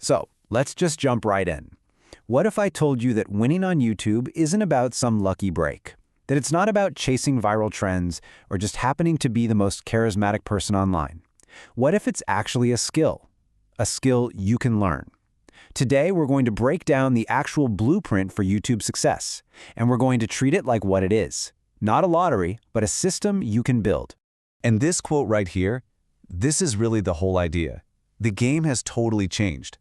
So let's just jump right in. What if I told you that winning on YouTube isn't about some lucky break? That it's not about chasing viral trends or just happening to be the most charismatic person online? What if it's actually a skill you can learn? Today, we're going to break down the actual blueprint for YouTube success, and we're going to treat it like what it is. Not a lottery, but a system you can build. And this quote right here, this is really the whole idea. The game has totally changed.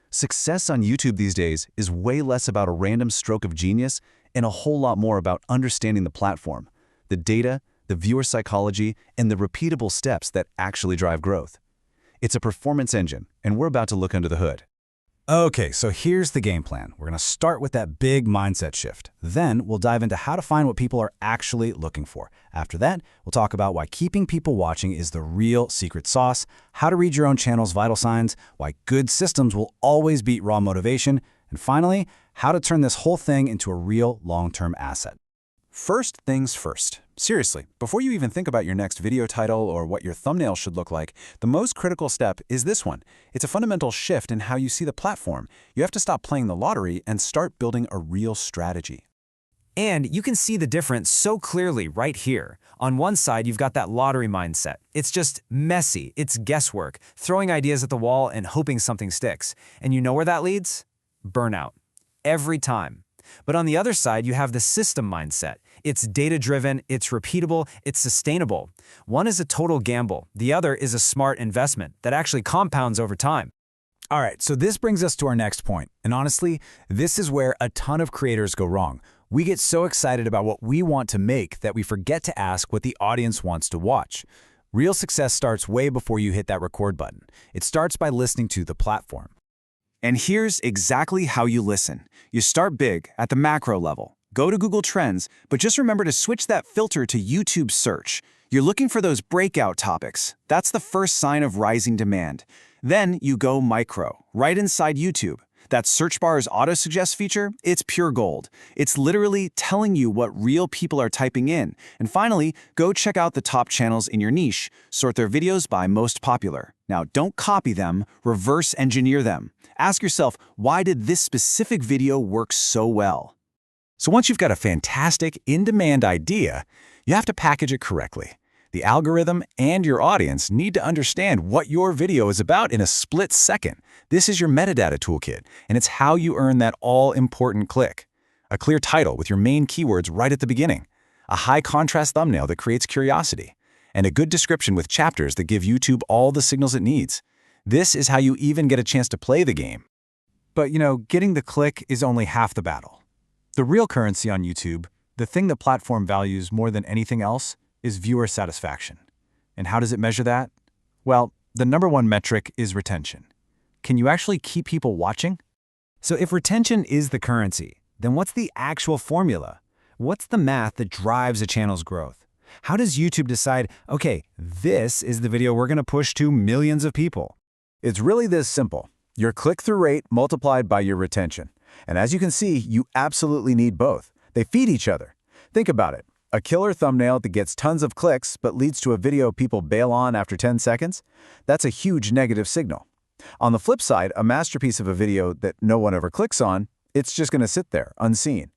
Success on YouTube these days is way less about a random stroke of genius and a whole lot more about understanding the platform, the data, the viewer psychology, and the repeatable steps that actually drive growth. It's a performance engine, and we're about to look under the hood. Okay, so here's the game plan. We're going to start with that big mindset shift. Then we'll dive into how to find what people are actually looking for. After that, we'll talk about why keeping people watching is the real secret sauce, how to read your own channel's vital signs, why good systems will always beat raw motivation, and finally, how to turn this whole thing into a real long-term asset. First things first. Seriously, before you even think about your next video title or what your thumbnail should look like, the most critical step is this one. It's a fundamental shift in how you see the platform. You have to stop playing the lottery and start building a real strategy. And you can see the difference so clearly right here. On one side, you've got that lottery mindset. It's just messy, it's guesswork, throwing ideas at the wall and hoping something sticks. And you know where that leads? Burnout. Every time. But on the other side, you have the system mindset. It's data-driven, it's repeatable, it's sustainable. One is a total gamble. The other is a smart investment that actually compounds over time. All right, so this brings us to our next point. And honestly, this is where a ton of creators go wrong. We get so excited about what we want to make that we forget to ask what the audience wants to watch. Real success starts way before you hit that record button. It starts by listening to the platform. And here's exactly how you listen. You start big at the macro level. Go to Google Trends, but just remember to switch that filter to YouTube search. You're looking for those breakout topics. That's the first sign of rising demand. Then you go micro, right inside YouTube. That search bar's auto-suggest feature, it's pure gold. It's literally telling you what real people are typing in. And finally, go check out the top channels in your niche. Sort their videos by most popular. Now, don't copy them, reverse engineer them. Ask yourself, why did this specific video work so well? So once you've got a fantastic, in-demand idea, you have to package it correctly. The algorithm and your audience need to understand what your video is about in a split second. This is your metadata toolkit, and it's how you earn that all-important click. A clear title with your main keywords right at the beginning. A high-contrast thumbnail that creates curiosity. And a good description with chapters that give YouTube all the signals it needs. This is how you even get a chance to play the game. But, getting the click is only half the battle. The real currency on YouTube, the thing the platform values more than anything else, is viewer satisfaction. And how does it measure that? Well, the number one metric is retention. Can you actually keep people watching? So if retention is the currency, then what's the actual formula? What's the math that drives a channel's growth? How does YouTube decide, okay, this is the video we're going to push to millions of people? It's really this simple. Your click-through rate multiplied by your retention. And as you can see, you absolutely need both. They feed each other. Think about it. A killer thumbnail that gets tons of clicks but leads to a video people bail on after 10 seconds? That's a huge negative signal. On the flip side, a masterpiece of a video that no one ever clicks on, it's just going to sit there, unseen.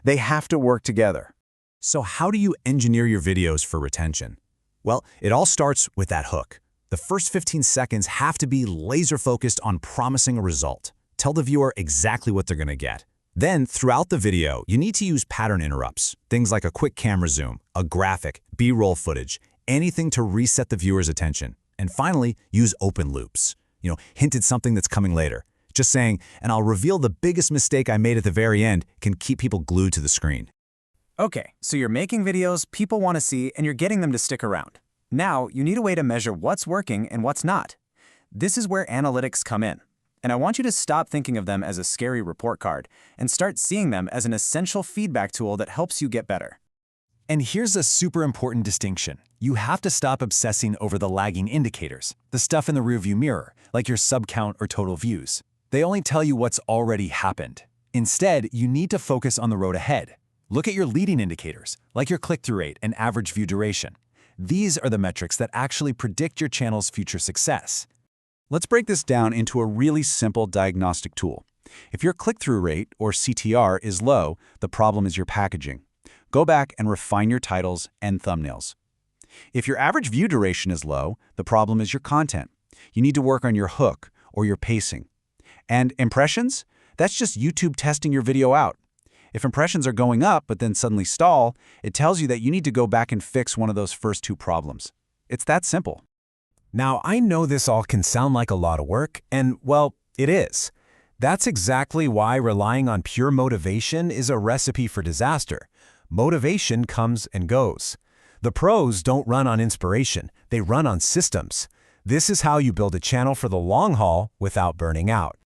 They have to work together. So how do you engineer your videos for retention? Well, it all starts with that hook. The first 15 seconds have to be laser-focused on promising a result. Tell the viewer exactly what they're going to get. Then, throughout the video, you need to use pattern interrupts. Things like a quick camera zoom, a graphic, B-roll footage, anything to reset the viewer's attention. And finally, use open loops. Hint at something that's coming later. Just saying, and I'll reveal the biggest mistake I made at the very end, can keep people glued to the screen. Okay, so you're making videos people want to see and you're getting them to stick around. Now, you need a way to measure what's working and what's not. This is where analytics come in. And I want you to stop thinking of them as a scary report card and start seeing them as an essential feedback tool that helps you get better. And here's a super important distinction. You have to stop obsessing over the lagging indicators, the stuff in the rearview mirror, like your sub count or total views. They only tell you what's already happened. Instead, you need to focus on the road ahead. Look at your leading indicators, like your click-through rate and average view duration. These are the metrics that actually predict your channel's future success. Let's break this down into a really simple diagnostic tool. If your click-through rate, or CTR, is low, the problem is your packaging. Go back and refine your titles and thumbnails. If your average view duration is low, the problem is your content. You need to work on your hook or your pacing. And impressions? That's just YouTube testing your video out. If impressions are going up but then suddenly stall, it tells you that you need to go back and fix one of those first two problems. It's that simple. Now, I know this all can sound like a lot of work, and, well, it is. That's exactly why relying on pure motivation is a recipe for disaster. Motivation comes and goes. The pros don't run on inspiration, they run on systems. This is how you build a channel for the long haul without burning out.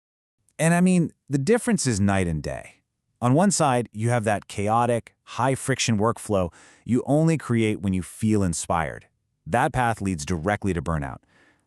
And I mean, the difference is night and day. On one side, you have that chaotic, high-friction workflow you only create when you feel inspired. That path leads directly to burnout.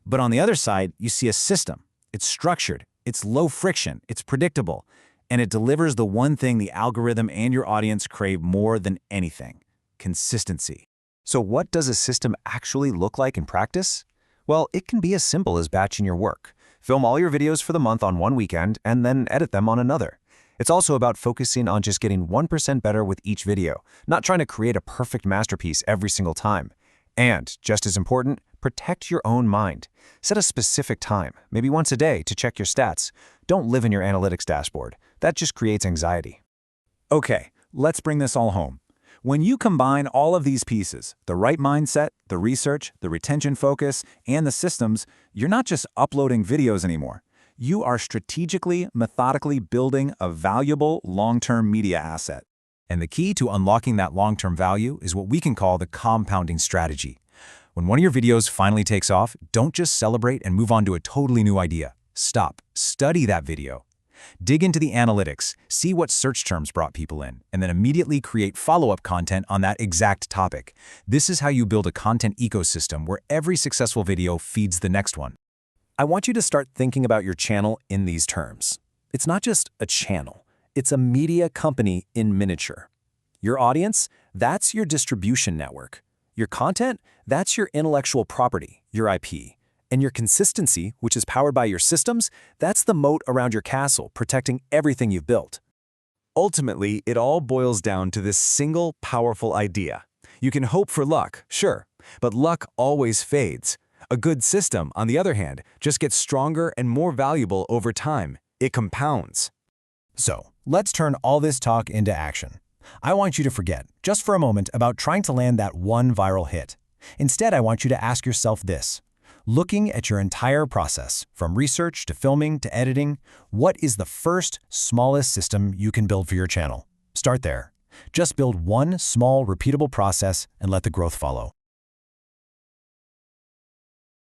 But on the other side, you see a system. It's structured, it's low friction, it's predictable, and it delivers the one thing the algorithm and your audience crave more than anything: consistency. So what does a system actually look like in practice? Well, it can be as simple as batching your work. Film all your videos for the month on one weekend and then edit them on another. It's also about focusing on just getting 1% better with each video, not trying to create a perfect masterpiece every single time. And, just as important, protect your own mind. Set a specific time, maybe once a day, to check your stats. Don't live in your analytics dashboard. That just creates anxiety. Okay, let's bring this all home. When you combine all of these pieces, the right mindset, the research, the retention focus, and the systems, you're not just uploading videos anymore. You are strategically, methodically building a valuable long-term media asset. And the key to unlocking that long-term value is what we can call the compounding strategy. When one of your videos finally takes off, don't just celebrate and move on to a totally new idea. Stop. Study that video. Dig into the analytics, see what search terms brought people in, and then immediately create follow-up content on that exact topic. This is how you build a content ecosystem where every successful video feeds the next one. I want you to start thinking about your channel in these terms. It's not just a channel. It's a media company in miniature. Your audience, that's your distribution network. Your content, that's your intellectual property, your IP. And your consistency, which is powered by your systems, that's the moat around your castle, protecting everything you've built. Ultimately, it all boils down to this single, powerful idea. You can hope for luck, sure, but luck always fades. A good system, on the other hand, just gets stronger and more valuable over time. It compounds. So, let's turn all this talk into action. I want you to forget, just for a moment, about trying to land that one viral hit. Instead, I want you to ask yourself this. Looking at your entire process, from research to filming to editing, what is the first, smallest system you can build for your channel? Start there. Just build one small, repeatable process and let the growth follow.